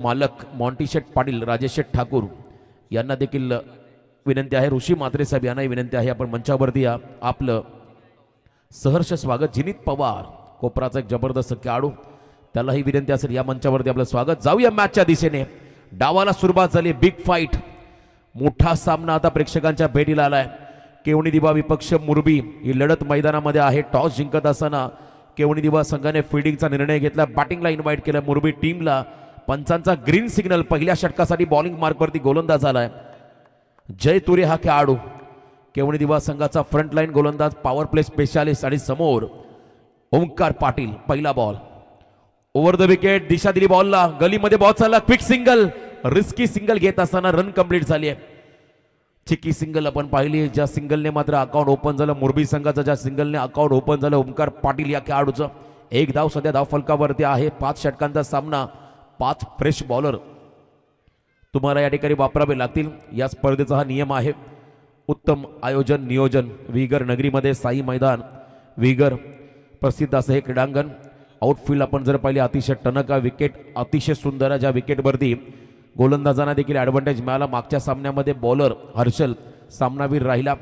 मालक मॉन्टीशेट पाटील, राजेश शेठ ठाकूर यांना देखील विनंती आहे. ऋषी मात्रे साहेब यांनाही विनंती आहे, आपण मंचावरती या. आपलं सहर्ष स्वागत. जिनीत पवार कोपराचा एक जबरदस्त खेळाडू, त्यालाही विनंती असेल या मंचावरती आपलं स्वागत. जाऊया मॅचच्या दिशेने. डावाला सुरुवात झाली. बिग फाईट, मोठा सामना आता प्रेक्षकांच्या भेटीला आलाय. केवणी दिवा विपक्ष मुरबी ही लढत मैदानामध्ये आहे. टॉस जिंकत असताना केवणी दिवा संघाने फिल्डिंगचा निर्णय घेतला. बॅटिंगला इन्व्हाइट केलं मुरबी टीमला. पंचांचा ग्रीन सिग्नल. पहिल्या षटकासाठी बॉलिंग मार्कवरती गोलंदाज झालाय जय तुरे हा खेळाडू. केवणी दिवा संघाचा फ्रंट लाईन गोलंदाज, पॉवर प्ले स्पेशालिस्ट. आणि समोर ओंकार पाटील. पहिला बॉल ओव्हर द विकेट, दिशा दिली बॉलला. गलीमध्ये बॉल चालला. क्विक सिंगल, रिस्की सिंगल घेत असताना रन कंप्लीट झाली आहे. चिकी सिंगल आपण पाहिली, ज्या सिंगलने मात्र अकाउंट ओपन झालं मुरबी संघाचं, ज्या सिंगलने अकाउंट ओपन झालं ओंकार पाटील या खेळाडूचं. एक धाव सध्या धाव फलकावरती आहे. 5 षटकांचा सामना, 5 फ्रेश बॉलर तुम्हाला या ठिकाणी वापरावे लागतील. या स्पर्धेचा हा नियम आहे. उत्तम आयोजन नियोजन. विगर नगरीमध्ये साई मैदान, विगर प्रसिद्ध असं हे क्रीडांगण. आउटफील्ड आपण जर पाहिले अतिशय टणक, विकेट अतिशय सुंदर. ज्या विकेटवरती गोलंदाजांना देखील ॲडव्हान्टेज मिळाला. मागच्या सामन्यामध्ये बॉलर हर्षल सामनावीर राहिला.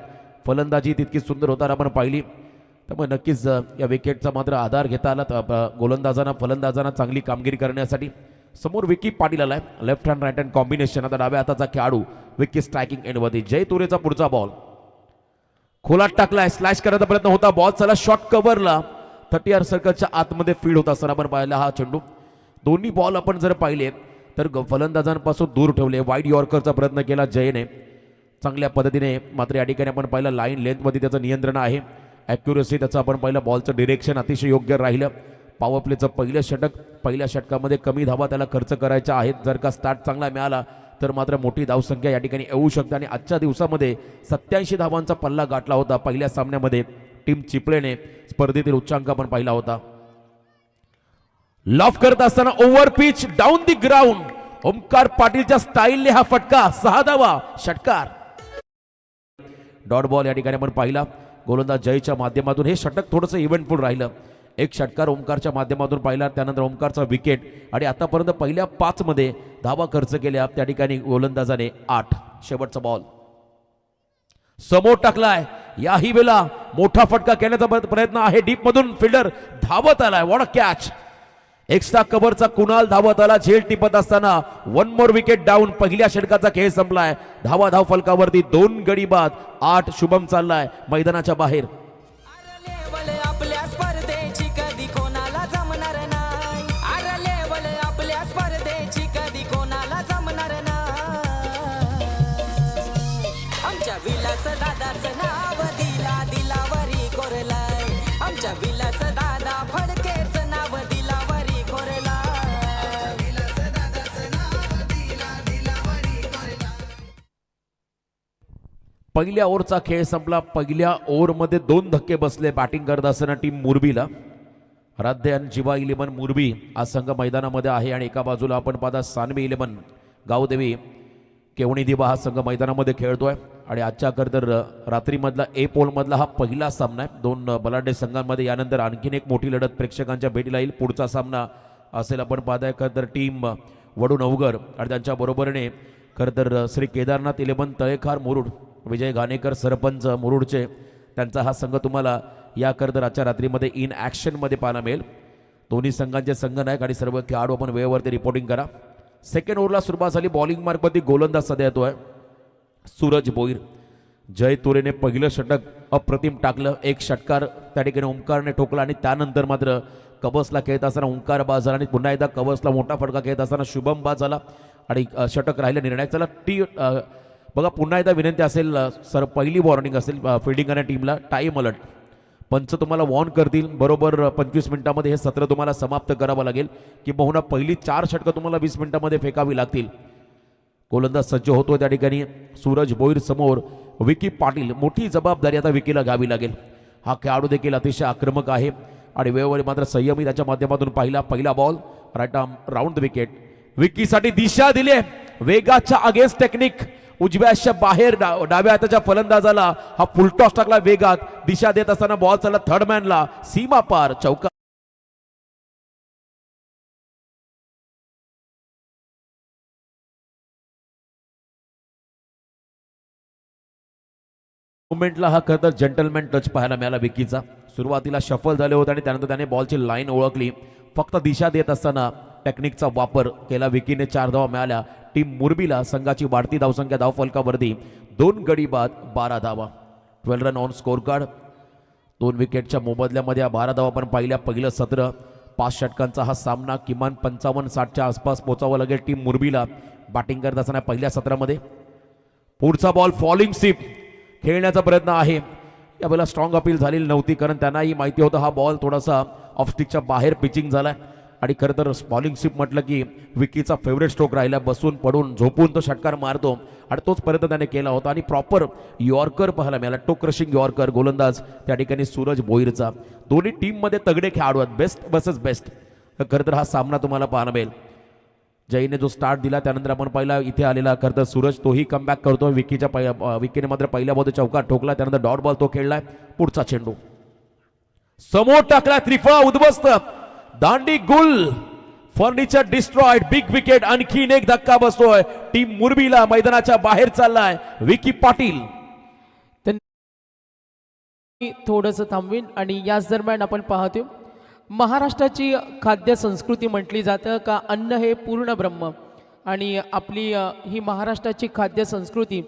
फलंदाजी तितकी सुंदर होताना आपण पाहिली. त्यामुळे नक्कीच या विकेटचा मात्र आधार घेता आला गोलंदाजांना, फलंदाजांना चांगली कामगिरी करण्यासाठी. समोर विकी पाटील आलाय. Left hand right hand combination. आता डाव्या हाताचा खेळाडू विकी स्ट्रायकिंग एंडवरती. जय तुरेचा पुढचा बॉल खोलात टाकलाय. स्लॅश करायचा प्रयत्न होता. बॉल चला शॉर्ट कव्हरला 30 सर्कलच्या आतमध्ये फील्ड होता असताना आपण पाहिला हा चेंडू. दोन्ही बॉल आपण जर पाहिले तर फलंदाजांपासून दूर ठेवले. वाईड यॉर्करचा प्रयत्न केला जयने चांगल्या पद्धतीने. मात्र या ठिकाणी आपण पाहिलं लाईन लेंथमध्ये त्याचं नियंत्रण आहे. ॲक्युरसी त्याचं आपण पाहिलं. बॉलचं डिरेक्शन अतिशय योग्य राहिलं. पॉवर प्लेचं पहिलं षटक, पहिल्या षटकामध्ये कमी धावा त्याला खर्च करायच्या आहेत. जर का स्टार्ट चांगला मिळाला तर मात्र मोठी धावसंख्या या ठिकाणी येऊ शकते. आणि आजच्या दिवसामध्ये 87 धावांचा पल्ला गाठला होता. पहिल्या सामन्यामध्ये टीम चिपळेने स्पर्धेतील उच्चांक आपण पाहिला होता. लॉफ करत असताना over pitch down the ground. Omkar पाटीलच्या स्टाईलने हा फटका. 6 धावा षटकार. डॉट बॉल या ठिकाणी आपण पाहिला गोलंदाज जयच्या माध्यमातून. हे षटक थोडंसं इव्हेंटफुल राहिलं. एक षटकार ओंकारच्या माध्यमातून पाहिला, त्यानंतर ओंकारचा विकेट. आणि आतापर्यंत पहिल्या 5 मध्ये धावा खर्च केल्या. त्या ठिकाणी गोलंदाजाने 8. शेवटचा बॉल समोर टाकलाय. याही वेळेला मोठा फटका घेण्याचा प्रयत्न आहे. डीप मधून फिल्डर धावत आलाय. What a catch. एक्स्ट्रा कव्हरचा कुणाल धावत आला. झेल टिपत असताना 1 मोर विकेट डाऊन. पहिल्या षटकाचा खेळ संपलाय. धावा धाव फलकावरती 2 गडी बाद. 8 शुभम चाललाय मैदानाच्या बाहेर. पहिल्या ओव्हरचा खेळ संपला. पहिल्या ओव्हरमध्ये 2 धक्के बसले बॅटिंग करत असताना टीम मुरबीला. आराध्य आणि जिवा 11 मुरबी हा संघ मैदानामध्ये आहे. आणि एका बाजूला आपण पाहता सानवी 11 गावदेवी केवणी दिवा हा संघ मैदानामध्ये खेळतोय. आणि आजच्या तर रात्रीमधला ए पोलमधला हा पहिला सामना आहे 2 बलाढ्य संघांमध्ये. यानंतर आणखीन एक मोठी लढत प्रेक्षकांच्या भेटीला येईल. पुढचा सामना असेल आपण पाहताय तर टीम वडू नवगर आणि त्यांच्या बरोबरीने तर श्री केदारनाथ 11 तळेखार मुरुड. विजय घाणेकर सरपंच मुरुडचे, त्यांचा हा संघ तुम्हाला या आजच्या रात्रीमध्ये इन ॲक्शनमध्ये पाहायला मिळेल. दोन्ही संघांचे संघनायक आणि सर्व खेळाडू आपण वेळेवरती रिपोर्टिंग करा. सेकंड ओव्हरला सुरुवात झाली. बॉलिंग मार्कवरती गोलंदाज सध्या येतोय सूरज भोईर. जय तुरेने पहिलं षटक अप्रतिम टाकलं. 1 षटकार त्या ठिकाणी ओंकारने ठोकला. आणि त्यानंतर मात्र कवसला खेळत असताना ओंकार बाद झाला. आणि पुन्हा एकदा कवसला मोठा फटका खेळत असताना शुभम बाद झाला. आणि षटक राहिलं निर्णायक. चला बघा पुन्हा एकदा विनंती असेल सर, पहिली वॉर्निंग असेल फिल्डिंग करणाऱ्या टीमला. Time alert. पंच तुम्हाला वॉर्न करतील. बरोबर 25 मिनिटांमध्ये हे सत्र तुम्हाला समाप्त करावं लागेल. किंवा पहिली 4 षटकं तुम्हाला 20 मिनिटांमध्ये फेकावी लागतील. गोलंदाज सज्ज होतो त्या ठिकाणी सूरज भोईर. समोर विकी पाटील. मोठी जबाबदारी आता विकीला घ्यावी लागेल. हा खेळाडू देखील अतिशय आक्रमक आहे आणि वेळोवेळी मात्र संयमी त्याच्या माध्यमातून पाहिला. पहिला ball right arm round the wicket. विकीसाठी दिशा दिले. वेगाच्या अगेन्स्ट टेक्निक. उजव्याच्या बाहेर डाव्या हाताच्या फलंदाजाला हा फुलटॉस टाकला. वेगात दिशा देत असताना बॉल चालला थर्ड मॅनला. सीमा पार चौका. मुवमेंटला हा खरं तर जेंटलमॅन टच पाहायला मिळाला विकीचा. सुरुवातीला शफल झाले होते आणि त्यानंतर त्याने बॉलची लाईन ओळखली. फक्त दिशा देत असताना टेक्निकचा वापर केला विकीने. 4 धावा मिळाल्या टीम मुरबीला. संघाची वाढती धावसंख्या धावफलकावरती 2 गडी बाद 12 धावा. 12 रन ऑन स्कोर कार्ड. 2 विकेटच्या मोबदल्यामध्ये 12 धावा आपण पाहिल्या. पहिलं सत्र 5 षटकांचा हा सामना. किमान 55-60च्या आसपास पोचावं लागेल टीम मुरबीला बॅटिंग करत असताना पहिल्या सत्रामध्ये. पुढचा बॉल फॉलिंग सिप खेळण्याचा प्रयत्न आहे. यावेळेला स्ट्रॉंग अपील झालेली नव्हती कारण त्यांनाही माहिती होतं हा बॉल थोडासा ऑफस्टिकच्या बाहेर पिचिंग झालाय. आणि खरं तर बॉलिंग स्वीप म्हटलं की विकीचा फेवरेट स्ट्रोक राहिला. बसून पडून झोपून तो षटकार मारतो आणि तोच प्रयत्न त्याने केला होता. आणि प्रॉपर यॉर्कर पाहायला मिळाला. टो क्रशिंग यॉर्कर. गोलंदाज त्या ठिकाणी सूरज भोईरचा. दोन्ही टीममध्ये तगडे खेळाडू आहेत. Best versus best. खरं तर हा सामना तुम्हाला पाहायला मिळेल. जयने जो स्टार्ट दिला त्यानंतर आपण पहिला इथे आलेला खरं तर सूरज तोही कमबॅक करतो. विकीने मात्र पहिल्या बॉल चौकार ठोकला. त्यानंतर डॉट बॉल तो खेळलाय. पुढचा चेंडू समोर टाकला. त्रिफळा उद्ध्वस्त. दांडी गुल. Furniture destroyed. Big wicket. आणखीन एक धक्का बसतोय. टीम मुरबीला मैदानाच्या बाहेर चाललाय विकी पाटील. थोडंसं थांबवीन आणि याच दरम्यान आपण पाहतो महाराष्ट्राची खाद्य संस्कृती म्हटली जातं का अन्न हे पूर्ण ब्रह्म. आणि आपली ही महाराष्ट्राची खाद्य संस्कृती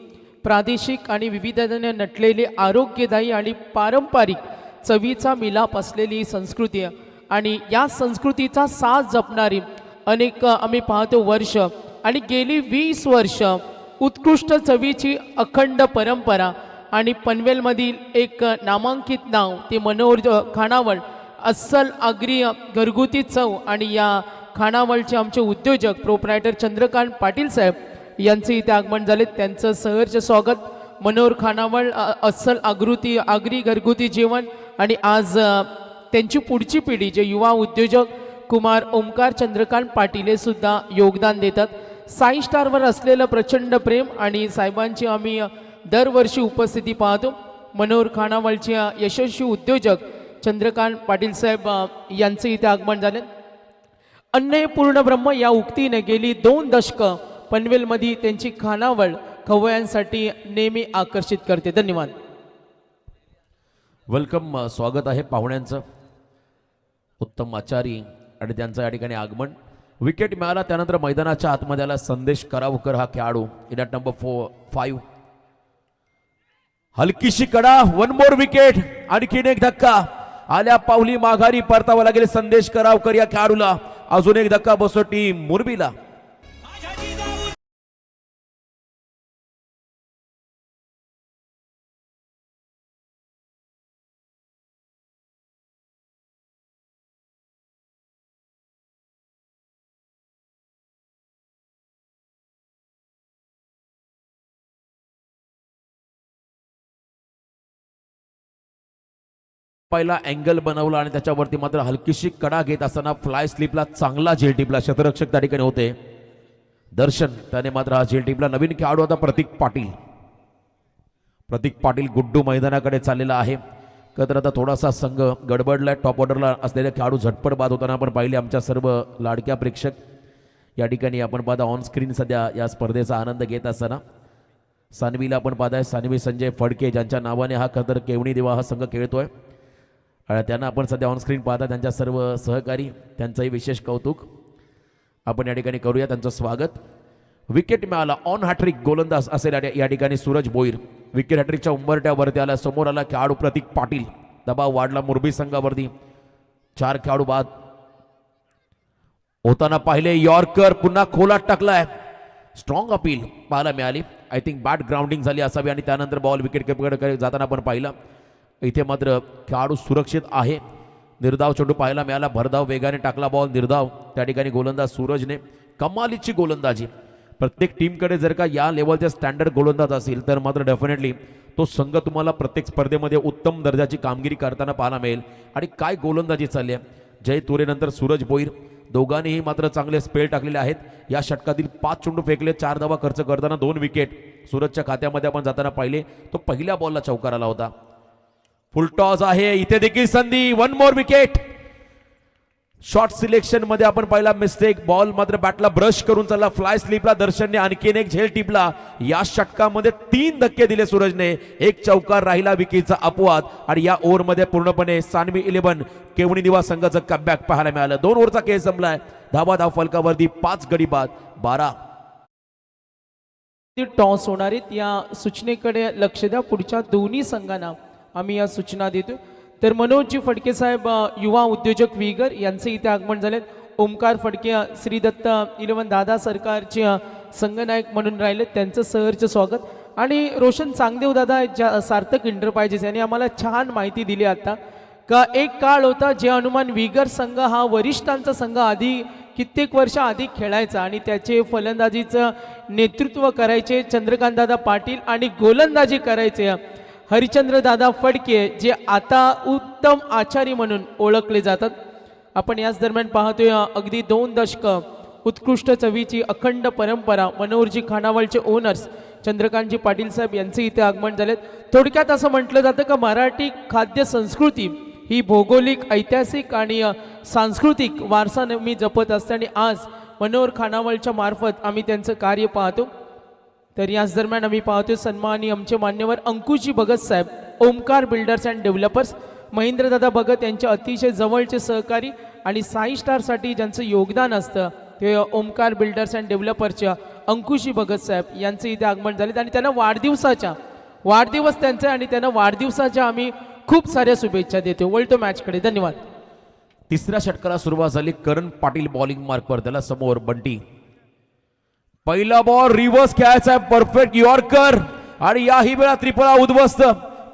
प्रादेशिक आणि विविधतेने नटलेली आरोग्यदायी आणि पारंपरिक चवीचा मिलाप असलेली संस्कृती आहे. आणि या संस्कृतीचा साथ जपणारी अनेक आम्ही पाहतो वर्ष आणि गेली 20 वर्ष उत्कृष्ट चवीची अखंड परंपरा. आणि पनवेलमधील एक नामांकित नाव ते मनोहर खानावळ. अस्सल आगरी घरगुती चव. आणि या खानावळचे आमचे उद्योजक प्रोप्रायटर चंद्रकांत पाटील साहेब यांचे इथे आगमन झाले. त्यांचं सहर्ष स्वागत. मनोहर खानावळ अस्सल आगरी घरगुती जेवण. आणि आज त्यांची पुढची पिढी जे युवा उद्योजक कुमार ओमकार चंद्रकांत पाटील हे सुद्धा योगदान देतात. साई स्टारवर असलेलं प्रचंड प्रेम आणि साहेबांची आम्ही दरवर्षी उपस्थिती पाहतो. मनोहर खानावळचे यशस्वी उद्योजक चंद्रकांत पाटील साहेब यांचे इथे आगमन झाले. अन्न हे पूर्ण ब्रह्म या उक्तीने गेली 2 दशकं पनवेलमध्ये त्यांची खानावळ खवय्यांसाठी नेहमी आकर्षित करते. धन्यवाद. वेलकम. स्वागत आहे पाहुण्यांचं. उत्तम आचारी आणि त्यांचं या ठिकाणी आगमन. विकेट मिळाला त्यानंतर मैदानाच्या आतमध्ये आला संदेश करावकर हा खेळाडू. In at number 5. हलकीशी कडा. 1 मोर विकेट. आणखीन एक धक्का. आल्या पावली माघारी परतावा लागेल संदेश करावकर या खेळाडूला. अजून एक धक्का बसतो टीम मुरबीला. पहिला अँगल बनवला आणि त्याच्यावरती मात्र हलकीशी कडा घेत असताना फ्लाय स्लिपला चांगला झेल टिपला. क्षेत्ररक्षक त्या ठिकाणी होते दर्शन. त्याने मात्र हा झेल टिपला. नवीन खेळाडू होता प्रतीक पाटील. प्रतीक पाटील गुड्डू मैदानाकडे चाललेला आहे. तर आता थोडासा संघ गडबडलाय. टॉप ऑर्डरला असलेले खेळाडू झटपट बाद होताना आपण पाहिले. आमच्या सर्व लाडक्या प्रेक्षक या ठिकाणी आपण पाहता ऑन स्क्रीन सध्या या स्पर्धेचा आनंद घेत असताना सानवीला आपण पाहताय. सानवी संजय फडके ज्यांच्या नावाने हा खतर केवणी देवा हा संघ खेळतोय. त्यांना आपण सध्या ऑनस्क्रीन पाहता. त्यांच्या सर्व सहकारी त्यांचंही विशेष कौतुक आपण या ठिकाणी करूया. त्यांचं स्वागत. विकेट मिळाला. ऑन हॅट्रिक गोलंदाज असेल या ठिकाणी सूरज भोईर. विकेट हॅट्रिकच्या उंबरट्यावरती आला. समोर आला खेळाडू प्रतीक पाटील. दबाव वाढला मुरबी संघावरती. 4 खेळाडू बाद होताना पाहिले. यॉर्कर पुन्हा खोलात टाकलाय. स्ट्रॉंग अपील पाहायला मिळाली. आय थिंक बॅट ग्राउंडिंग झाली असावी आणि त्यानंतर बॉल विकेट कीपरकडे जाताना आपण पाहिलं. इथे मात्र खेळाडू सुरक्षित आहे. निर्धाव चेंडू पाहायला मिळाला. भरधाव वेगाने टाकला बॉल. निर्धाव त्या ठिकाणी गोलंदाज सूरजने. कमालीची गोलंदाजी. प्रत्येक टीमकडे जर का या लेवलचे स्टँडर्ड गोलंदाज असेल तर मात्र डेफिनेटली तो संघ तुम्हाला प्रत्येक स्पर्धेमध्ये उत्तम दर्जाची कामगिरी करताना पाहायला मिळेल. आणि काय गोलंदाजी चालली आहे. जय तुरेनंतर सूरज भोईर दोघांनीही मात्र चांगले स्पेल टाकलेले आहेत. या षटकातील 5 चेंडू फेकले. 4 धावा खर्च करताना 2 विकेट सूरजच्या खात्यामध्ये आपण जाताना पाहिले. तो पहिल्या बॉलला चौकार आला होता. फुल टॉस आहे. इथे देखील संधी. 1 मोर विकेट. शॉर्ट सिलेक्शन मध्ये आपण पहिला मिस्टेक, बॉल मात्र बॅटला ब्रश करून चालला फ्लाय स्लिपला. दर्शनने आणखीन एक झेल टिपला. या षटकामध्ये 3 धक्के दिले सूरजने. एक चौकार राहिला विकीचा अपवाद आणि या ओव्हरमध्ये पूर्णपणे सानवी 11 केवणी निवास संघाचं कमबॅक पाहायला मिळालं. 2 ओव्हरचा खेळ संपलाय. धाव फलकावरती 5 गडी बाद 12. टॉस होणार आहेत या सूचनेकडे लक्ष द्या. पुढच्या दोन्ही संघांना आम्ही या सूचना देतो. तर मनोजजी फडके साहेब युवा उद्योजक विगर यांचे इथे आगमन झाले. ओमकार फडके श्री दत्त 11 दादा सरकारचे संघनायक म्हणून राहिले, त्यांचं सहर्ष स्वागत. आणि रोशन चांगदेव दादा ज्या सार्थक एंटरप्राइजेस यांनी आम्हाला छान माहिती दिली आता का एक काळ होता जे हनुमान विगर संघ हा वरिष्ठांचा संघ आधी कित्येक वर्ष आधी खेळायचा आणि त्याचे फलंदाजीचं नेतृत्व करायचे चंद्रकांत दादा पाटील आणि गोलंदाजी करायचे हरिचंद्र दादा फडके, जे आता उत्तम आचारी म्हणून ओळखले जातात. आपण याच दरम्यान पाहतोय अगदी 2 दशक उत्कृष्ट चवीची अखंड परंपरा मनोहरजी खानावळचे ओनर्स चंद्रकांतजी पाटील साहेब यांचे इथे आगमन झालेत. थोडक्यात असं म्हटलं जातं का मराठी खाद्य संस्कृती ही भौगोलिक, ऐतिहासिक आणि सांस्कृतिक वारसा नेहमी जपत असते आणि आज मनोहर खानावळच्या मार्फत आम्ही त्यांचं कार्य पाहतो. तर याच दरम्यान आम्ही पाहतो सन्माननीय आमचे मान्यवर अंकुशजी भगत साहेब, ओमकार बिल्डर्स अँड डेव्हलपर्स, महेंद्रदादा भगत यांचे अतिशय जवळचे सहकारी आणि साई स्टारसाठी ज्यांचं योगदान असतं ते ओमकार बिल्डर्स अँड डेव्हलपर्सच्या अंकुशजी भगत साहेब यांचे इथे आगमन झालेत. आणि त्यांना वाढदिवस त्यांचे आणि त्यांना वाढदिवसाच्या आम्ही खूप साऱ्या शुभेच्छा देतो. वळतो मॅचकडे. धन्यवाद. तिसऱ्या षटकाला सुरुवात झाली. करण पाटील बॉलिंग मार्कवर, त्याला समोर बंटी. पहिला बॉल रिव्हर्स खेळायचा, परफेक्ट यॉर्कर आणि याही वेळा त्रिपुरा उद्ध्वस्त.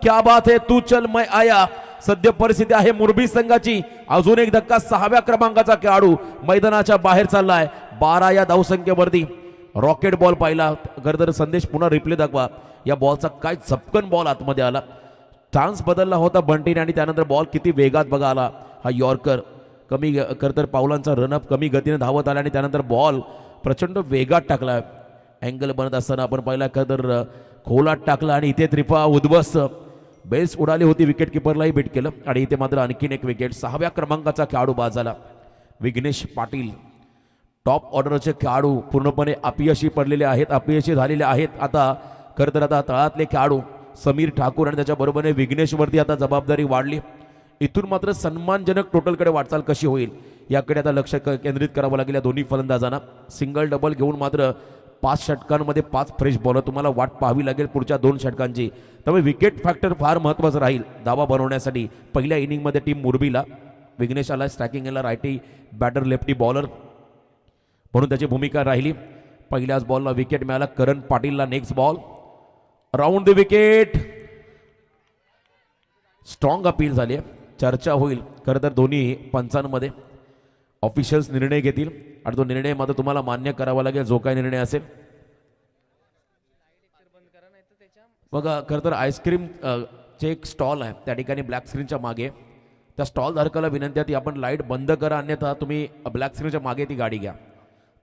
क्या बात है, तू चल मैं आया. सद्य परिस्थिती आहे मुरबी संघाची. अजून एक धक्का 6व्या क्रमांकाचा खेळाडू मैदानाच्या बाहेर चाललाय. 12 या धावसंख्येवरती. रॉकेट बॉल पाहिला. गरदर संदेश पुन्हा रिप्ले दाखवा. या बॉलचा काय झपकन बॉल आतमध्ये आला. चान्स बदलला होता बंटीने आणि त्यानंतर बॉल किती वेगात बघा आला. हा यॉर्कर कमी करतर पावलांचा रनअप, कमी गतीने धावत आला आणि त्यानंतर बॉल प्रचंड वेगात टाकला. अँगल बनत असताना आपण पाहिला तर खोलात टाकला आणि इथे त्रिपुरा उद्ध्वस्त. बेल्स उडाली होती, विकेट किपरलाही बीट केलं आणि इथे मात्र आणखीन एक विकेट. 6व्या क्रमांकाचा खेळाडू बाद झाला. विघ्नेश पाटील टॉप ऑर्डरचे खेळाडू पूर्णपणे अपयशी पडलेले आहेत, अपयशी झालेले आहेत. आता खरं तर आता तळातले खेळाडू समीर ठाकूर आणि त्याच्याबरोबरने विघ्नेशवरती आता जबाबदारी वाढली. इथून मात्र सन्मानजनक टोटलकडे वाटचाल कशी होईल याकडे आता लक्ष केंद्रित करावं लागेल या दोन्ही फलंदाजांना. सिंगल डबल घेऊन मात्र 5 षटकांमध्ये 5 फ्रेश बॉलर तुम्हाला वाट पाहावी लागेल पुढच्या 2 षटकांची. त्यामुळे विकेट फॅक्टर फार महत्त्वाचं राहील धावा बनवण्यासाठी. पहिल्या इनिंगमध्ये टीम मुरबीला विघ्नेश आला स्ट्रायकिंगला, रायटी बॅटर लेफ्टी बॉलर म्हणून त्याची भूमिका राहिली. पहिल्याच बॉलला विकेट मिळाला. करण पाटीलला next ball round the wicket. Strong appeal झाली. चर्चा होईल खरं तर दोन्ही पंचांमध्ये. ऑफिशियल्स निर्णय घेतील आणि तो निर्णय मात्र तुम्हाला मान्य करावा लागेल जो काही निर्णय असेल. बघा खरं तर आईस्क्रीम चे एक स्टॉल आहे त्या ठिकाणी ब्लॅक स्क्रीनच्या मागे. त्या स्टॉल धारकाला विनंती आहे ती आपण लाईट बंद करा, अन्यथा तुम्ही ब्लॅक स्क्रीनच्या मागे ती गाडी घ्या.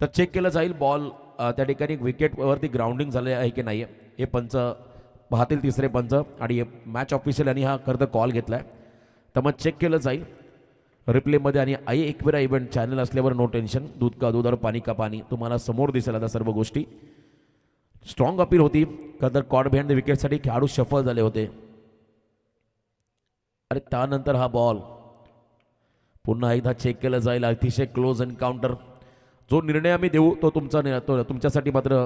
तर चेक केलं जाईल बॉल त्या ठिकाणी विकेटवरती ग्राउंडिंग झाले आहे की नाही हे पंच पाहतील, तिसरे पंच आणि मॅच ऑफिशियल यांनी हा खरं तर कॉल घेतला आहे. त्यामुळे चेक केलं जाईल रिप्लेमध्ये. आणि आई एकवेरा इव्हेंट चॅनल असल्यावर नो टेन्शन, दूध का दूध और पाणी का पाणी तुम्हाला समोर दिसेल आता सर्व गोष्टी. स्ट्रॉंग अपील होती खरं तर कॉट बिहाइंड द विकेटसाठी खेळाडू शफल झाले होते. आणि त्यानंतर हा बॉल पुन्हा एकदा चेक केलं जाईल. अतिशय क्लोज एन्काउंटर. जो निर्णय आम्ही देऊ तो तुमच्यासाठी मात्र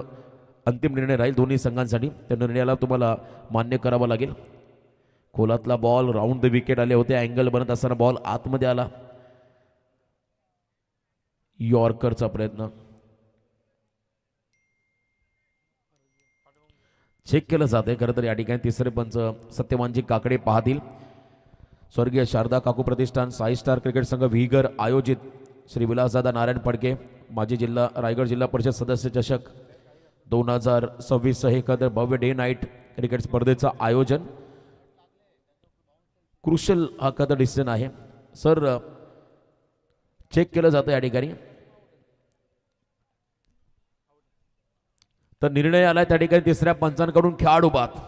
अंतिम निर्णय राहील दोन्ही संघांसाठी. त्या निर्णयाला तुम्हाला मान्य करावा लागेल. खोलातला बॉल राऊंड द विकेट आले होते. अँगल बनत असताना बॉल आतमध्ये आला. यॉर्करचा प्रयत्न चेक केलं जाते. खरं तर या ठिकाणी तिसरे पंच सत्यवानजी काकडे पाहतील. स्वर्गीय शारदा काकू प्रतिष्ठान, साई स्टार क्रिकेट संघ विगर आयोजित श्री विलासदादा नारायण फडके माजी जिल्हा रायगड जिल्हा परिषद सदस्य चषक 2026 हे खरं भव्य डे नाईट क्रिकेट स्पर्धेचं आयोजन. क्रुशल हा खरं डिसिजन आहे सर. चेक केलं जातं या ठिकाणी. तर निर्णय आलाय त्या ठिकाणी तिसऱ्या पंचांकडून खेळाडू बाद.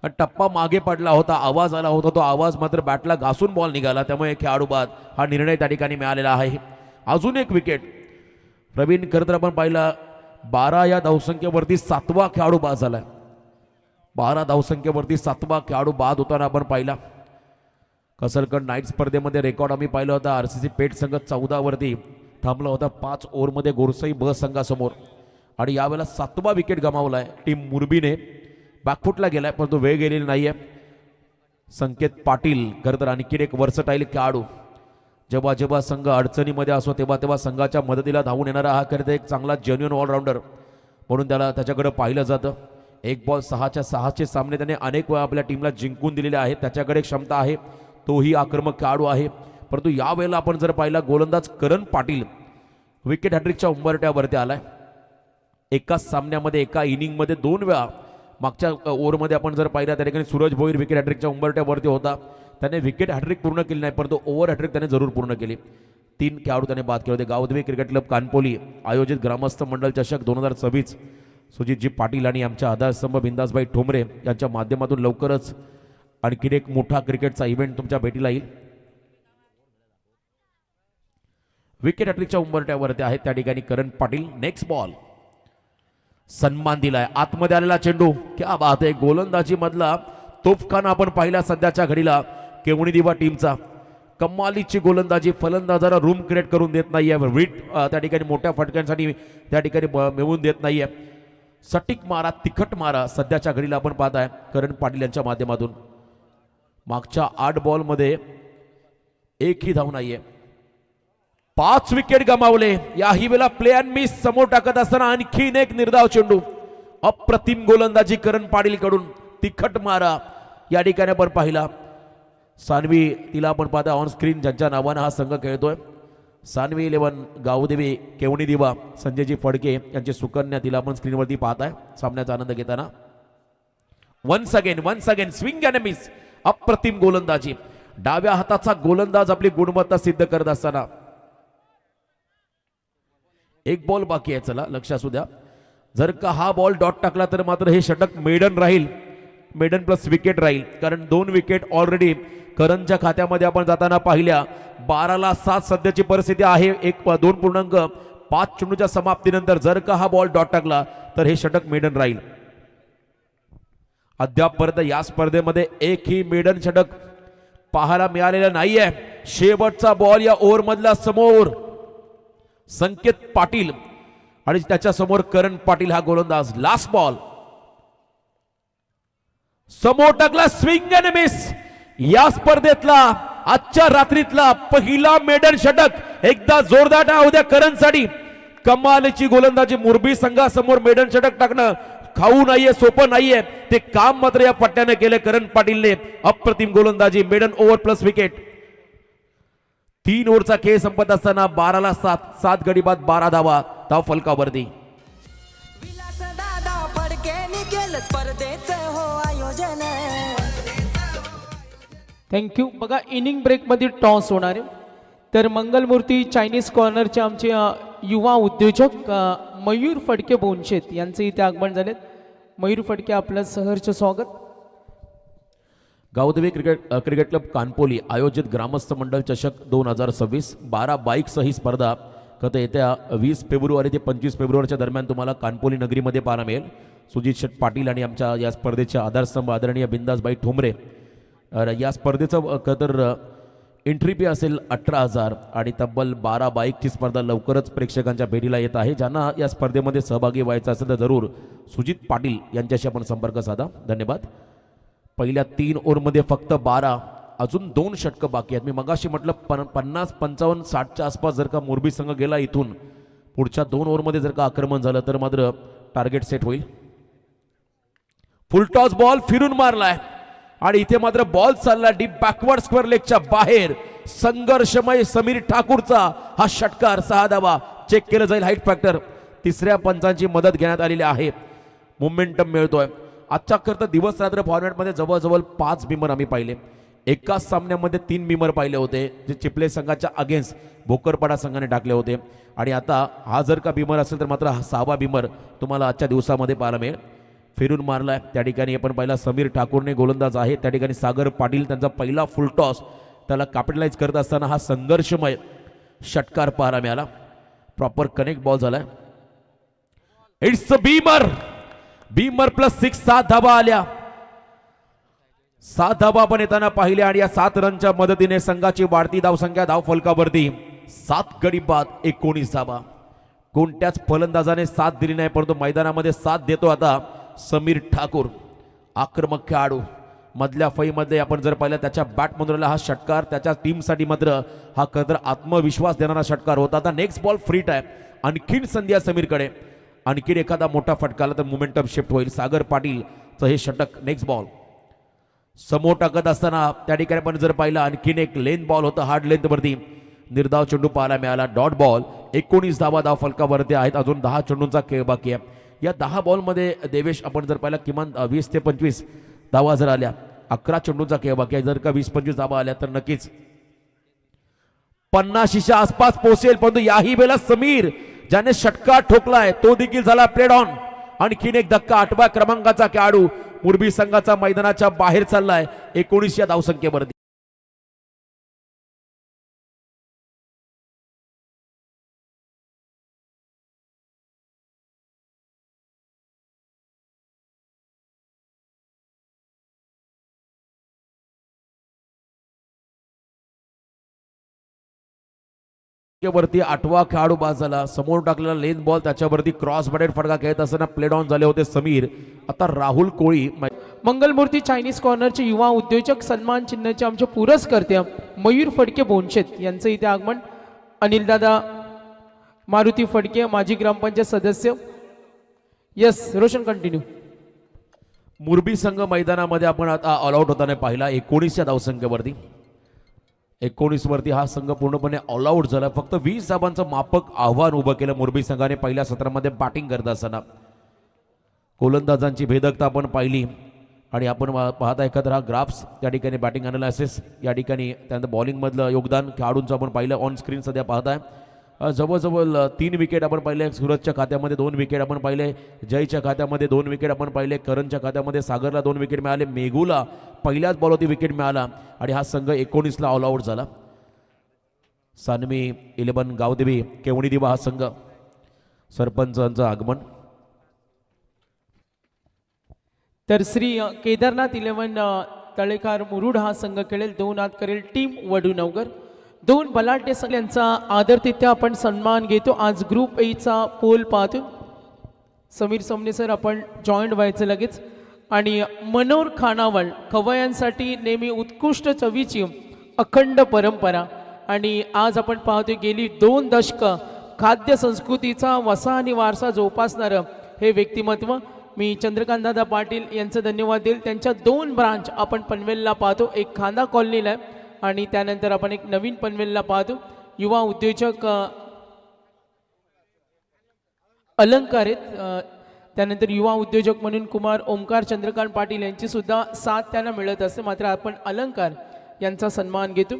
टप्पा मागे पडला होता, आवाज आला होता, तो आवाज मात्र बॅटला घासून बॉल निघाला, त्यामुळे खेळाडू बाद हा निर्णय त्या ठिकाणी मिळालेला आहे. अजून एक विकेट प्रवीण खरं तर आपण पाहिला 12 या धावसंख्येवरती 7वा खेळाडू बाद झाला. 12 धावसंख्येवरती 7वा खेळाडू बाद होताना आपण पाहिला. कसलकड नाईट स्पर्धेमध्ये रेकॉर्ड आम्ही पाहिला होता. RCC पेठ संघ 14 वरती थांबला होता 5 ओव्हरमध्ये गोरसई ब संघासमोर, आणि यावेळेला 7वा विकेट गमावलाय टीम मुरबीने. बॅकफुटला गेलाय परंतु वेळ गेलेली नाहीये. संकेत पाटील खरं तर आणखीन एक वर्सटाईल खेळाडू. जेव्हा जेव्हा संघ अडचणीमध्ये असो तेव्हा तेव्हा संघाच्या मदतीला धावून येणारा हा खरं तर एक चांगला जेन्युइन ऑलराऊंडर म्हणून त्याच्याकडे पाहिलं जातं. 1 बॉल 6च्या 6चे सामने त्याने अनेक वेळा आपल्या टीमला जिंकून दिलेले आहेत. त्याच्याकडे क्षमता आहे, तोही आक्रमक खेळाडू आहे. परंतु यावेळेला आपण जर पाहिला गोलंदाज करण पाटील विकेट हॅट्रिकच्या उंबरट्यावरती आलाय. एकाच सामन्यामध्ये एका इनिंगमध्ये 2 वेळा मागच्या ओव्हरमध्ये आपण जर पाहिला त्या ठिकाणी सूरज भोईर विकेट हॅट्रिकच्या उंबरट्यावरती होता. त्याने विकेट हॅट्रिक पूर्ण केली नाही परंतु ओव्हर हॅट्रिक त्याने जरूर पूर्ण केली. 3 खेळाडू त्याने बाद केले होते. गावदेवी क्रिकेट क्लब कानपोली आयोजित ग्रामस्थ मंडळ चषक 2026 सुजितजी पाटील आणि आमच्या आधारस्तंभ बिंदासभाई ठोंबरे यांच्या माध्यमातून लवकरच आणखीन एक मोठा क्रिकेटचा इव्हेंट तुमच्या भेटीला येईल. विकेट हॅट्रिकच्या उंबरट्यावरती आहे त्या ठिकाणी करण पाटील. नेक्स्ट बॉल सन्मान दिलाय, आतमध्ये आलेला चेंडू, क्या बात आहे. गोलंदाजी मधला तोफखाना आपण पाहिला सध्याच्या घडीला केवणी दिवा टीमचा. कमालीची गोलंदाजी, फलंदाजाला रूम क्रिएट करून देत नाहीये. विट त्या ठिकाणी मोठ्या फटक्यांसाठी त्या ठिकाणी मिळवून देत नाहीये. सटीक मारा, तिखट मारा सध्याच्या घडीला आपण पाहताय करण पाटील यांच्या माध्यमातून. मागच्या 8 बॉलमध्ये एकही धाव नाहीये. 5 विकेट गमावले. याही वेळेला प्ले अँड मिस समोर टाकत असताना आणखीन एक निर्धाव चेंडू. अप्रतिम गोलंदाजी करण पाटील कडून, तिखट मारा या ठिकाणी आपण पाहिला. सानवी तिला आपण पाहता ऑन स्क्रीन ज्यांच्या नावानं हा संघ खेळतोय. सानवी 11 गावदेवी केवणी दिवा संजयजी फडके यांची सुकन्या तिला आपण स्क्रीनवरती पाहताय सामन्याचा आनंद घेताना. Once again swing and miss. अप्रतिम गोलंदाजी, डाव्या हाताचा गोलंदाज आपली गुणवत्ता सिद्ध करत असताना. 1 बॉल बाकी आहे, चला लक्ष असू द्या. जर का हा बॉल डॉट टाकला तर मात्र हे षटक मेडन राहील, मेडन प्लस विकेट राहील. कारण 2 विकेट ऑलरेडी करणच्या खात्यामध्ये आपण जाताना पाहिल्या. 12ला 7 सध्याची परिस्थिती आहे. 2.5 चेंडूच्या समाप्तीनंतर जर का हा बॉल डॉट टाकला तर हे षटक मेडन राहील. अद्यापपर्यंत या स्पर्धेमध्ये एकही मेडन षटक पाहायला मिळालेलं नाहीये. शेवटचा बॉल या ओव्हर मधला समोर संकेत पाटील आणि त्याच्या समोर करण पाटील हा गोलंदाज. लास्ट बॉल समोर टाकला, स्विंग अँड मिस. या स्पर्धेतला आजच्या रात्रीतला पहिला मेडन षटक. एकदा जोरदार टाळ्या उद्या करणसाठी. कमालीची गोलंदाजी. मुरबी संघासमोर मेडन षटक टाकणं खाऊ नाहीये, सोपं नाहीये. ते काम मात्र या पट्ट्याने केले करण पाटीलने. अप्रतिम गोलंदाजी, मेडन ओव्हर प्लस विकेट. 3 ओव्हरचा खेळ संपत असताना 12ला 7 गडी बाद 12 धावा धाव फलकावरती. थँक्यू. बघा इनिंग ब्रेकमध्ये टॉस होणार आहे. तर मंगलमूर्ती चायनीज कॉर्नरचे आमचे युवा उद्योजक मयूर फडके बोनशेत यांचे इथे आगमन झालेत. मयूर फडके आपलं सहर्ष स्वागत. गावदेवी क्रिकेट क्लब कानपोली आयोजित ग्रामस्थ मंडळ चषक 2026 12 बाईक्स ही स्पर्धा कथा येत्या 20 फेब्रुवारी ते 25 फेब्रुवारीच्या दरम्यान तुम्हाला कानपोली नगरीमध्ये पाहायला मिळेल. सुजित शेठ पाटील आणि आमच्या या स्पर्धेचे आधारस्तंभ आदरणीय बिंदासबाई ठोंबरे. या स्पर्धेचं तर एंट्री फी असेल 18,000 आणि तब्बल 12 बाईकची स्पर्धा लवकरच प्रेक्षकांच्या भेटीला येत आहे. ज्यांना या स्पर्धेमध्ये सहभागी व्हायचं असेल तर जरूर सुजित पाटील यांच्याशी आपण संपर्क साधा. धन्यवाद. पहिल्या 3 ओव्हरमध्ये फक्त 12, अजून 2 षटकं बाकी आहेत. मी मगाशी म्हटलं 50, 55, 60च्या आसपास जर का मोरबी संघ गेला इथून पुढच्या 2 ओव्हरमध्ये जर का आक्रमण झालं तर मात्र टार्गेट सेट होईल. फुल टॉस बॉल फिरून मारलाय आणि इथे मात्र बॉल चालला डीप बॅकवर्ड स्क्वेअर लेगच्या बाहेर. संघर्षमय समीर ठाकूरचा हा षटकार 6 धावा. चेक केलं जाईल हाईट फॅक्टर. 3ऱ्या पंचांची मदत घेण्यात आलेली आहे. मोमेंटम मिळतोय. आजच्या करता दिवस रात्र फॉर्मॅटमध्ये जवळजवळ 5 बिमर आम्ही पाहिले. एकाच सामन्यामध्ये 3 बिमर पाहिले होते जे चिपले संघाच्या अगेन्स्ट भोकरपाडा संघाने टाकले होते. आणि आता हा जर का बिमर असेल तर मात्र हा 6वा बिमर तुम्हाला आजच्या दिवसामध्ये पाहायला मिळेल. फिरून मारलाय त्या ठिकाणी आपण पाहिला समीर ठाकूरने गोलंदाज आहे त्या ठिकाणी सागर पाटील त्यांचा पहिला फुल टॉस त्याला कॅपिटलाइज करत असताना हा संघर्षमय षटकार पाहायला मिळाला. प्रॉपर कनेक्ट बॉल झालाय. इट्स अ बीमर +6 7 धाबा आल्या. 7 धाबा आपण येताना पाहिल्या आणि या 7 रनच्या मदतीने संघाची वाढती धावसंख्या धाव फलकावरती 7 गडी बाद 19 धाबा. कोणत्याच फलंदाजाने साथ दिली नाही परंतु मैदानामध्ये साथ देतो आता समीर ठाकूर आक्रमक खेळाडू. मधल्या फळीमध्ये आपण जर पाहिलं त्याच्या बॅटमधून हा षटकार त्याच्या टीमसाठी मात्र हा खरं आत्मविश्वास देणारा षटकार होता. आता नेक्स्ट बॉल फ्रीट आहे. आणखीन संधी आहे समीरकडे. आणखीन एखादा मोठा फटका आला तर मोमेंटम शिफ्ट होईल. सागर पाटीलचं हे षटक. नेक्स्ट बॉल समोर टाकत असताना त्या ठिकाणी आपण जर पाहिलं आणखीन एक लेंथ बॉल होतं हार्ड लेंथवरती. निर्धाव चेंडू पाहायला मिळाला. Dot ball. 19 धावा धाव फलकावरती आहेत. अजून 10 चेंडूंचा खेळ बाकी आहे. या 10 बॉलमध्ये देवेश आपण जर पाहिलं किमान 20 ते 25 धावा जर आल्या. 11 चेंडूंचा खेळ बाकी आहे. जर का 20-25 धावा आल्या तर नक्कीच 50च्या आसपास पोहोचेल. परंतु याही वेळेला समीर ज्याने षटकार ठोकलाय तो देखील झाला प्लेड ऑन. आणखीन एक धक्का. 8व्या क्रमांकाचा खेळाडू मुरबी संघाचा मैदानाच्या बाहेर चाललाय 19 या धावसंख्येवरती. वरती 8वा खेळाडू बाद झाला. समोर टाकलेला लेन बॉल त्याच्यावरती क्रॉस बॅटेड फटका खेळत असताना प्लेड ऑन झाले होते समीर. आता राहुल कोळी मंगलमूर्ती चायनीज कॉर्नरचे युवा उद्योजक सन्मान चिन्हाचे आमचे पुरस्कर्ते मयूर फडके बोनशेत यांचं इथे आगमन. अनिलदादा मारुती फडके माजी ग्रामपंचायत सदस्य. Yes Roshan continue. मुरबी संघ मैदानामध्ये आपण आता ऑल आउट होताना पाहिला 19 या धावसंख्येवरती. 19 वरती हा संघ पूर्णपणे ऑल आउट झाला. फक्त 20 धाबांचं मापक आव्हान उभं केलं मुरबी संघाने पहिल्या सत्रामध्ये बॅटिंग करत असताना. गोलंदाजांची भेदकता आपण पाहिली आणि आपण पाहता एखादा हा ग्राफ्स त्या ठिकाणी बॅटिंग अनालिसिस या ठिकाणी त्यानंतर बॉलिंगमधलं योगदान खेळाडूंचं आपण पाहिलं ऑन स्क्रीन सध्या पाहताय. जवळजवळ 3 विकेट आपण पाहिले. सूरजच्या खात्यामध्ये 2 विकेट आपण पाहिले. जयच्या खात्यामध्ये 2 विकेट आपण पाहिले. करणच्या खात्यामध्ये सागरला 2 विकेट मिळाले. मेघूला पहिल्याच बॉलवरती विकेट मिळाला आणि हा संघ 19ला ऑल आउट झाला. सानवी 11 गावदेवी केवणी दिवा हा संघ. सरपंचांचं आगमन. तर श्री केदारनाथ 11 तळेकार मुरुड हा संघ खेळेल. 2 आत करेल टीम वडूनगर. 2 बलाढ्य संघ यांचा आदरातिथ्य आपण सन्मान घेतो. आज ग्रुप ए चा पोल पाहतो. समीर समने सर आपण जॉईंट व्हायचं लगेच. आणि मनोर खानावळ खवयांसाठी नेहमी उत्कृष्ट चवीची अखंड परंपरा आणि आज आपण पाहतोय गेली 2 दशकं खाद्य संस्कृतीचा वसा आणि वारसा जोपासणारं हे व्यक्तिमत्व. मी चंद्रकांतदादा पाटील यांचं धन्यवाद देईल. त्यांच्या 2 ब्रांच आपण पनवेलला पाहतो. एक खांदा कॉलनीला आहे आणि त्यानंतर आपण एक नवीन पनवेलला पाहतो. युवा उद्योजक अलंकार आहेत. त्यानंतर युवा उद्योजक म्हणून कुमार ओमकार चंद्रकांत पाटील यांची सुद्धा साथ त्यांना मिळत असते. मात्र आपण अलंकार यांचा सन्मान घेतो.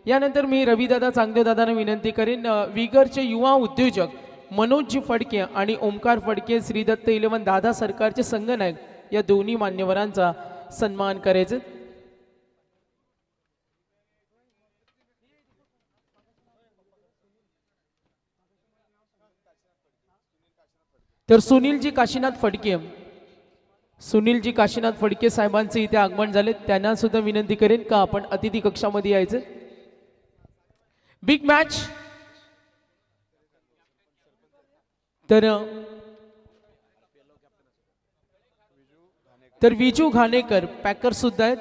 यानंतर मी रविदादा चांगदेवदादांना विनंती करेन विगरचे युवा उद्योजक मनोजजी फडके आणि ओमकार फडके श्रीदत्त 11 दादा सरकारचे संघनायक या दोन्ही मान्यवरांचा सन्मान करायचे. तर सुनीलजी काशीनाथ फडके साहेबांचे इथे आगमन झाले. त्यांना सुद्धा विनंती करेन का आपण अतिथी कक्षामध्ये यायचं. Big match. तर विजू घाणेकर पॅकर सुद्धा आहेत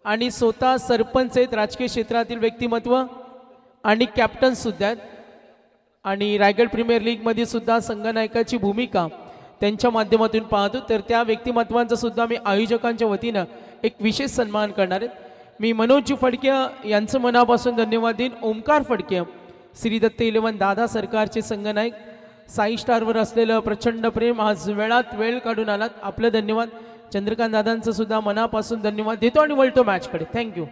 आणि स्वतः सरपंच आहेत. राजकीय क्षेत्रातील व्यक्तिमत्व आणि कॅप्टन सुद्धा आहेत आणि रायगड प्रीमियर लीग मध्ये सुद्धा संघनायकाची भूमिका त्यांच्या माध्यमातून पाहतो. तर त्या व्यक्तिमत्वांचा सुद्धा मी आयोजकांच्या वतीनं एक विशेष सन्मान करणार आहेत. मी मनोजजी फडके यांचं मनापासून धन्यवाद देईन. ओमकार फडके श्रीदत्त 11 दादा सरकारचे संघनायक. साई स्टारवर असलेलं प्रचंड प्रेम आज वेळात वेळ काढून आलात. आपलं धन्यवाद. चंद्रकांत दादांचं सुद्धा मनापासून धन्यवाद देतो आणि वळतो मॅचकडे. थँक्यू.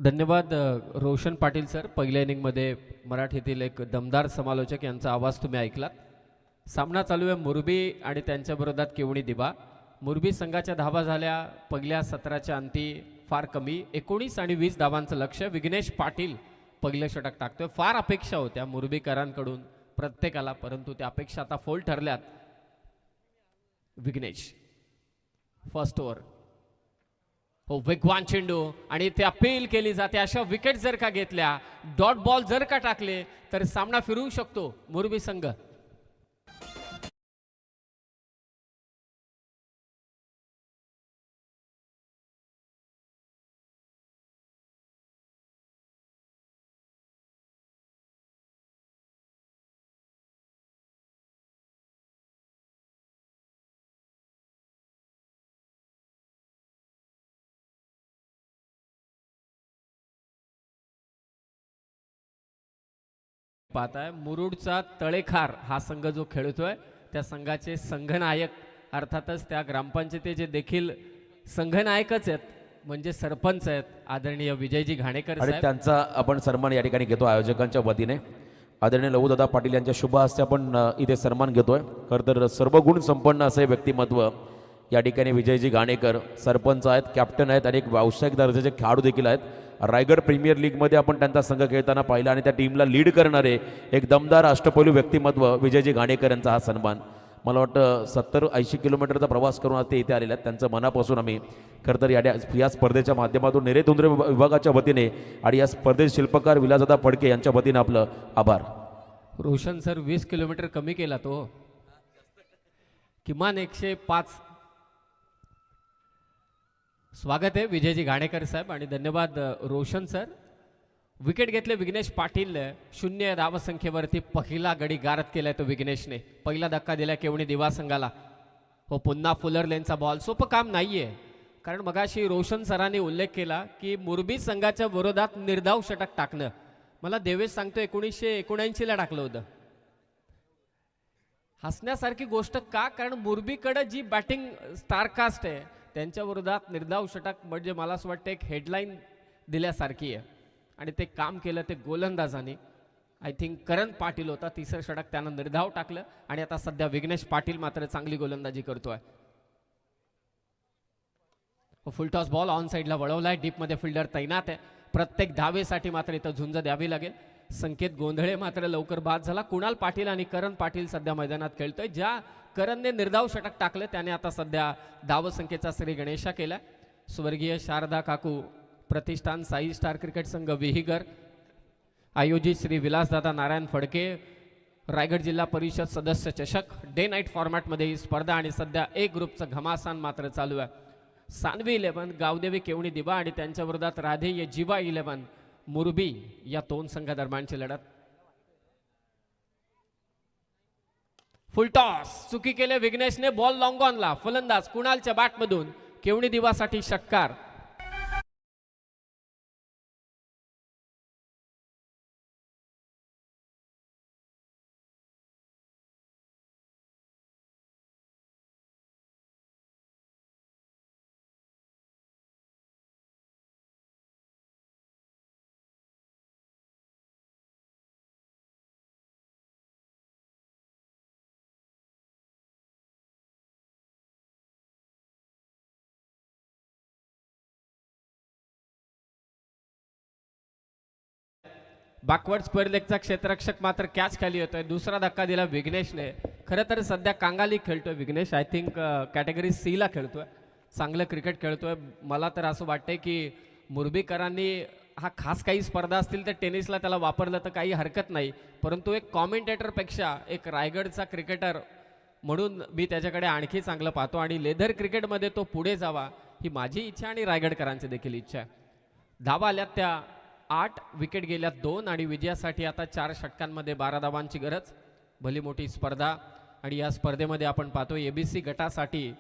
धन्यवाद रोशन पाटील सर. पहिल्या इनिंगमध्ये मराठीतील एक दमदार समालोचक यांचा आवाज तुम्ही ऐकलात. सामना चालू आहे मुरबी आणि त्यांच्या विरोधात केवणी दिबा. मुरबी संघाच्या धावा झाल्या पहिल्या सत्राच्या अंती फार कमी, 19 आणि 20 धावांचं लक्ष. विघ्नेश पाटील पहिलं षटक टाकतोय. फार अपेक्षा होत्या मुरबीकरांकडून प्रत्येकाला, परंतु त्या अपेक्षा आता फोल ठरल्यात. Vighnesh first over. हो, वेगवान चेंडू आणि इथे अपील केली जाते. अशा विकेट जर का घेतल्या, डॉट बॉल जर का टाकले तर सामना फिरवू शकतो मुरबी संघ. पाहताय मुरुडचा तळेखार हा संघ जो खेळतोय त्या संघाचे संघनायक अर्थातच त्या ग्रामपंचायतीचे देखील संघनायकच आहेत, म्हणजे सरपंच आहेत आदरणीय विजयजी घाणेकर आणि साहेब. त्यांचा आपण सन्मान या ठिकाणी घेतो आयोजकांच्या वतीने. आदरणीय लहूदादा पाटील यांच्या शुभ हस्ते आपण इथे सन्मान घेतोय. खरं तर सर्व गुण संपन्न असे व्यक्तिमत्व या ठिकाणी विजयजी घाणेकर सरपंच आहेत, कॅप्टन आहेत आणि एक व्यावसायिक दर्जाचे खेळाडू देखील आहेत. रायगड प्रीमियर लीगमध्ये आपण त्यांचा संघ खेळताना पाहिला आणि त्या टीमला लीड करणारे एक दमदार अष्टपैलू व्यक्तिमत्व विजयजी घाणेकर यांचा हा सन्मान. मला वाटतं 70-80 किलोमीटरचा प्रवास करून आज ते इथे आलेले आहेत. त्यांचं मनापासून आम्ही खरं तर या स्पर्धेच्या माध्यमातून नेरे विभागाच्या वतीने आणि या स्पर्धेचे शिल्पकार विलासदादा फडके यांच्या वतीने आपलं आभार. रोशन सर 20 किलोमीटर कमी केला तो, किमान 105. स्वागत आहे विजयजी घाणेकर साहेब आणि धन्यवाद रोशन सर. विकेट घेतले विघ्नेश पाटील. 0 धावसंख्येवरती पहिला गडी गारद केलाय तो विघ्नेशने. पहिला धक्का दिला केवणी दिवा संघाला. हो, पुन्हा फुलर लेनचा बॉल. सोपं काम नाहीये, कारण मगाशी रोशन सरांनी उल्लेख केला की मुरबी संघाच्या विरोधात निर्धाव षटक टाकणं. मला देवेश सांगतो 1979ला टाकलं होतं. हसण्यासारखी गोष्ट का, कारण मुरबीकडे जी बॅटिंग स्टारकास्ट आहे त्यांच्या विरोधात निर्धाव षटक म्हणजे मला असं वाटतं एक हेडलाईन दिल्यासारखी आहे आणि ते काम केलं ते गोलंदाजाने. आय थिंक करण पाटील होता, तिसरं षटक त्यानं निर्धाव टाकलं आणि आता सध्या विघ्नेश पाटील मात्र चांगली गोलंदाजी करतोय. फुलटॉस बॉल ऑन साईडला वळवलाय. डीपमध्ये फिल्डर तैनात आहे. प्रत्येक धावेसाठी मात्र इथं झुंज द्यावी लागेल. संकेत गोंधळे मात्र लवकर बाद झाला. कुणाल पाटील आणि करण पाटील सध्या मैदानात खेळतोय. ज्या करणने निर्धाव षटक टाकले त्याने आता सध्या धावसंख्येचा श्री गणेशा केला. स्वर्गीय शारदा काकू प्रतिष्ठान साई स्टार क्रिकेट संघ विहीगर आयोजित श्री विलासदादा नारायण फडके रायगड जिल्हा परिषद सदस्य चषक डे नाईट फॉर्मॅटमध्ये ही स्पर्धा आणि सध्या ए ग्रुपचं घमासान मात्र चालू आहे. सानवी 11 गावदेवी केवणी दिबा आणि त्यांच्या विरोधात राधेय जीवा 11 मुरबी या दोन संघादरम्यानची लढत. फुलटॉस चुकी केले विघ्नेशने. Ball long ऑनला. फलंदाज कुणालच्या बॅटमधून केवणी दिवासाठी षटकार. बॅकवर्ड स्क्वेअर लेगचा क्षेत्ररक्षक मात्र कॅच खाली येतोय. दुसरा धक्का दिला विघ्नेशने. खरं तर सध्या कांगाली खेळतोय Vignesh. I think category C ला खेळतोय. चांगलं क्रिकेट खेळतोय. मला तर असं वाटतंय की मुरबीकरांनी हा खास काही स्पर्धा असतील तर टेनिसला त्याला वापरलं तर काही हरकत नाही, परंतु एक कॉमेंटेटरपेक्षा एक रायगडचा क्रिकेटर म्हणून मी त्याच्याकडे आणखी चांगलं पाहतो आणि लेदर क्रिकेटमध्ये तो पुढे जावा ही माझी इच्छा आणि रायगडकरांची देखील इच्छा आहे. धावा आल्यात त्या 8, विकेट गेल्या 2 आणि विजयासाठी आता 4 षटकांमध्ये 12 धावांची गरज. भली मोठी स्पर्धा आणि या स्पर्धेमध्ये आपण पाहतो एबीसी गटासाठी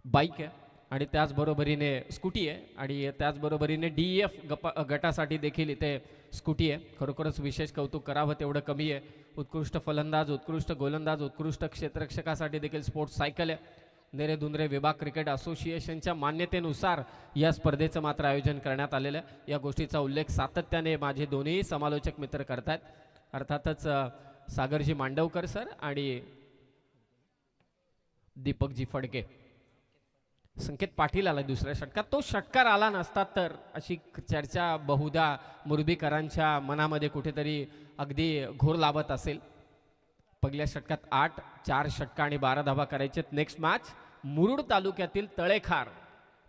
बाईक आहे आणि त्याचबरोबरीने स्कूटी आहे आणि त्याचबरोबरीने DEF गटासाठी देखील इथे स्कूटी आहे. खरोखरच विशेष कौतुक करावं तेवढं कमी आहे. उत्कृष्ट फलंदाज, उत्कृष्ट गोलंदाज, उत्कृष्ट क्षेत्ररक्षकासाठी देखील स्पोर्ट्स सायकल आहे. नेरेधुंद्रे विभाग क्रिकेट असोसिएशनच्या मान्यतेनुसार या स्पर्धेचं मात्र आयोजन करण्यात आलेलं आहे. या गोष्टीचा उल्लेख सातत्याने माझे दोन्ही समालोचक मित्र करतायत. अर्थातच सागरजी मांडवकर सर आणि दीपकजी फडके. संकेत पाटील आला दुसऱ्या षटकात. तो षटकार आला नसता तर अशी चर्चा बहुधा मुरबीकरांच्या मनामध्ये कुठेतरी अगदी घोर लावत असेल. पहिल्या षटकात 8, 4 षटका आणि 12 धावा करायचे. नेक्स्ट मॅच मुरुड तालुक्यातील तळेखार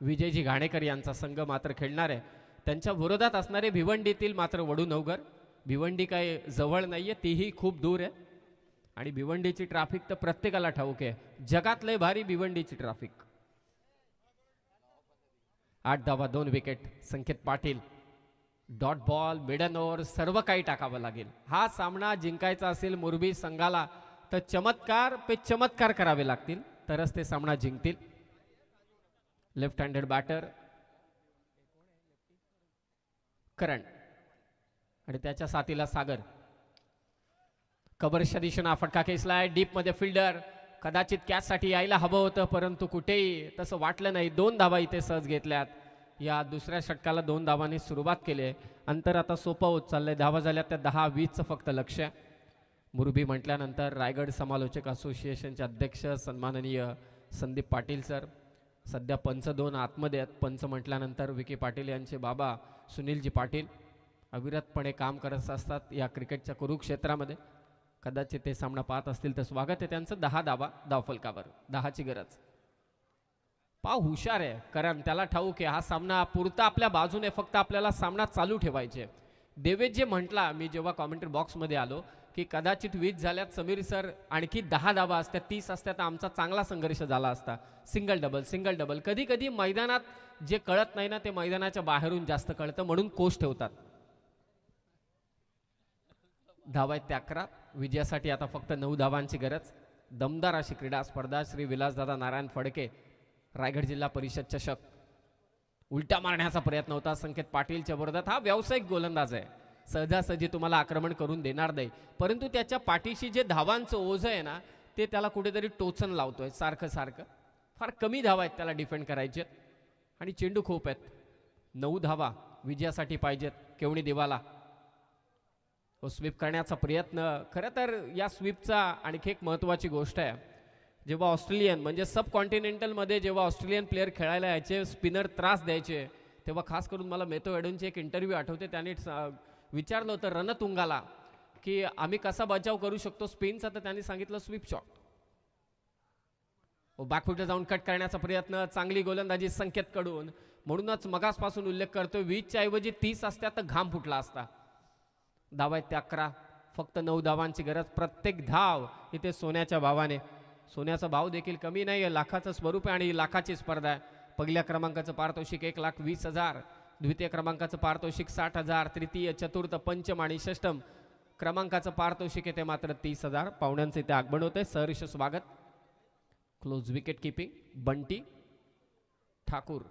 विजयजी घाणेकर यांचा संघ मात्र खेळणार आहे. त्यांच्या विरोधात असणारे भिवंडीतील मात्र वडूनवगर. भिवंडी काय जवळ नाहीये, तीही खूप दूर आहे. आणि भिवंडीची ट्रॅफिक तर प्रत्येकाला ठाऊक आहे. जगात लय भारी भिवंडीची ट्रॅफिक. 8 धावा 2 विकेट. संकेत पाटील डॉट बॉल मिडन ओव्हर सर्व काही टाकावं लागेल. हा सामना जिंकायचा असेल मुरबी संघाला तर चमत्कार पे चमत्कार करावे लागतील तरच ते सामना जिंकतील. लेफ्ट हँडेड बॅटर करण आणि त्याच्या साथीला सागर. कबरच्या दिशेनं फटका खेचलाय. डीप मध्ये फिल्डर कदाचित कॅचसाठी यायला हवं होतं परंतु कुठेही तसं वाटलं नाही. 2 धावा इथे सहज घेतल्यात. या दुसऱ्या षटकाला 2 धावांनी सुरुवात केली. अंतर आता सोपं होत चाललंय. धावा झाल्या त्या 10-20चं फक्त लक्ष. मुरबी म्हटल्यानंतर रायगड समालोचक असोसिएशनचे अध्यक्ष सन्माननीय संदीप पाटील सर. सध्या पंच 2 आतमध्ये आहेत. पंच म्हटल्यानंतर विकी पाटील यांचे बाबा सुनीलजी पाटील अविरतपणे काम करत असतात या क्रिकेटच्या कुरुक्षेत्रामध्ये. कदाचित ते सामना पाहत असतील तर स्वागत आहे त्यांचं. 10 धावा धावफलकावर. 10ची गरज. पाव हुशार आहे कारण त्याला ठाऊक आहे हा सामना पुरता आपल्या बाजूने फक्त आपल्याला सामना चालू ठेवायचे. देवेश जे म्हटला मी जेव्हा कॉमेंट्री बॉक्समध्ये आलो की कदाचित 20 झाल्यात समीर सर आणखी 10 धावा असत्या 30 असत्या तर आमचा चांगला संघर्ष झाला असता. Single double. कधी कधी मैदानात जे कळत नाही ना ते मैदानाच्या बाहेरून जास्त कळतं म्हणून कोच ठेवतात. धावा आहेत 11. विजयासाठी आता फक्त 9 धावांची गरज. दमदार अशी क्रीडा स्पर्धा. श्री विलासदादा नारायण फडके रायगड जिल्हा परिषद चषक. उलटा मारण्याचा प्रयत्न होता संकेत पाटीलच्या विरोधात. हा व्यावसायिक गोलंदाज आहे. सहजासहजी तुम्हाला आक्रमण करून देणार नाही परंतु त्याच्या पाठीशी जे धावांचं ओझं आहे ना ते त्याला कुठेतरी टोचन लावतोय सारखं. फार कमी धावा आहेत त्याला डिफेंड करायचे आणि चेंडू खूप आहेत. 9 धावा विजयासाठी पाहिजेत. केवणी दिवाला स्वीप करण्याचा प्रयत्न. खरं तर या स्वीपचा आणखी एक महत्त्वाची गोष्ट आहे. जेव्हा ऑस्ट्रेलियन म्हणजे सब कॉन्टिनेंटलमध्ये जेव्हा ऑस्ट्रेलियन प्लेअर खेळायला यायचे स्पिनर त्रास द्यायचे तेव्हा खास करून मला मेथो एडनची एक इंटरव्ह्यू आठवते. त्याने विचारलं होतं रणतुंगाला की आम्ही कसा बचाव करू शकतो स्पिनचा तर त्यांनी सांगितलं स्वीप शॉट. बॅकफुटला जाऊन कट करण्याचा प्रयत्न. चांगली गोलंदाजी संकेत कडून. म्हणूनच मगासपासून उल्लेख करतो 20च्या ऐवजी 30 असत्या तर घाम फुटला असता. धावा आहेत 11. फक्त 9 धावांची गरज. प्रत्येक धाव इथे सोन्याच्या भावाने. सोन्याचा भाव देखील कमी नाही आहे. लाखाचं स्वरूप आहे आणि लाखाची स्पर्धा आहे. पहिल्या क्रमांकाचं पारितोषिक 1,20,000. द्वितीय क्रमांकाचं पारितोषिक 60,000. तृतीय चतुर्थ पंचम आणि षष्टम क्रमांकाचं पारितोषिक येते मात्र 30,000. पाहुण्यांचे इथे आगमन होते. सहर्ष स्वागत. Close wicket keeping Bunty Thakur.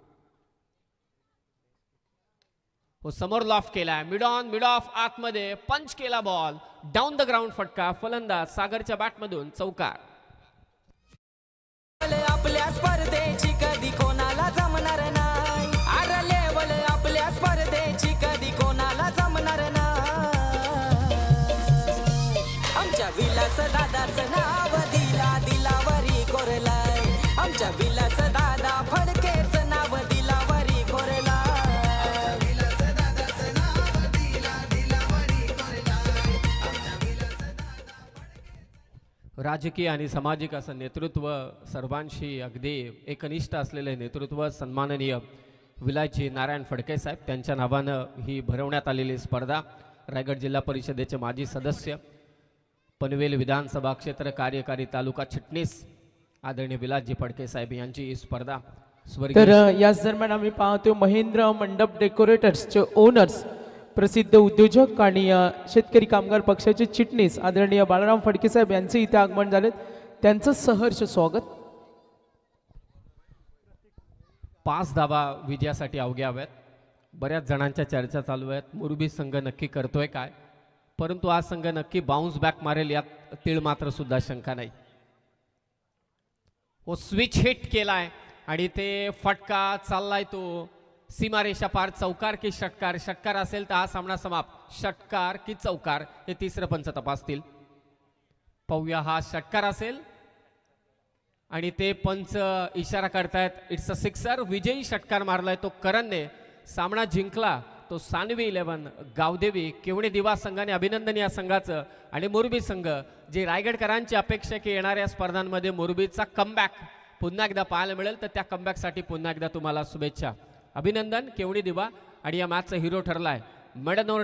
हो समोर लॉफ्ट केलाय. मिड ऑफ आतमध्ये पंच केला बॉल. डाऊन द ग्राउंड फटका. फलंदाज सागरच्या बॅटमधून चौकार. आपल्या स्पर्धेची कधी कोणाला जमणार नाही. अरे लेवल आपल्या स्पर्धेची कधी कोणाला जमणार नाही. आमच्या विलास दादाचं नाव दिलावरी कोरलाय. आमच्या विलास दादा फडकेचं नाव दिलावरी कोरलाय. राजकीय आणि सामाजिक असं नेतृत्व सर्वांशी अगदी एकनिष्ठ असलेले नेतृत्व सन्माननीय विलासजी नारायण फडके साहेब त्यांच्या नावानं ही भरवण्यात आलेली स्पर्धा. रायगड जिल्हा परिषदेचे माजी सदस्य पनवेल विधानसभा क्षेत्र कार्यकारी तालुका चिटणीस आदरणीय विलासजी फडके साहेब यांची ही स्पर्धा. तर याच दरम्यान आम्ही पाहतो महेंद्र मंडप डेकोरेटर्सचे ओनर्स प्रसिद्ध उद्योजक आणि शेतकरी कामगार पक्षाचे चिटणीस आदरणीय बाळाराम फडके साहेब यांचे इथे आगमन झाले. त्यांचं सहर्ष स्वागत. 5 धावा विजयासाठी अवघ्या हव्यात. बऱ्याच जणांच्या चर्चा चालू आहेत. मुरबी संघ नक्की करतोय काय परंतु हा संघ नक्की बाउन्स बॅक मारेल यात तीळ मात्र सुद्धा शंका नाही. हो स्विच हिट केलाय आणि ते फटका चाललाय तो सीमारेषा पार. चौकार की षटकार? षटकार असेल तर हा सामना समाप्त. षटकार की चौकार हे तिसरं पंच तपासतील. पाहूया हा षटकार असेल आणि ते पंच इशारा करतायत इट्स अ सिक्सर. विजयी षटकार मारलाय तो करणने. सामना जिंकला तो सानवी 11 गावदेवी. केवढे दिवा संघाने अभिनंदन या संघाचं. आणि मोरबी संघ जे रायगडकरांची अपेक्षा की येणाऱ्या स्पर्धांमध्ये मोरबीचा कमबॅक पुन्हा एकदा पाहायला मिळेल, तर त्या कमबॅकसाठी पुन्हा एकदा तुम्हाला शुभेच्छा. अभिनंदन केवढी दिवा. आणि या मॅचचा हिरो ठरलाय मॅडनोर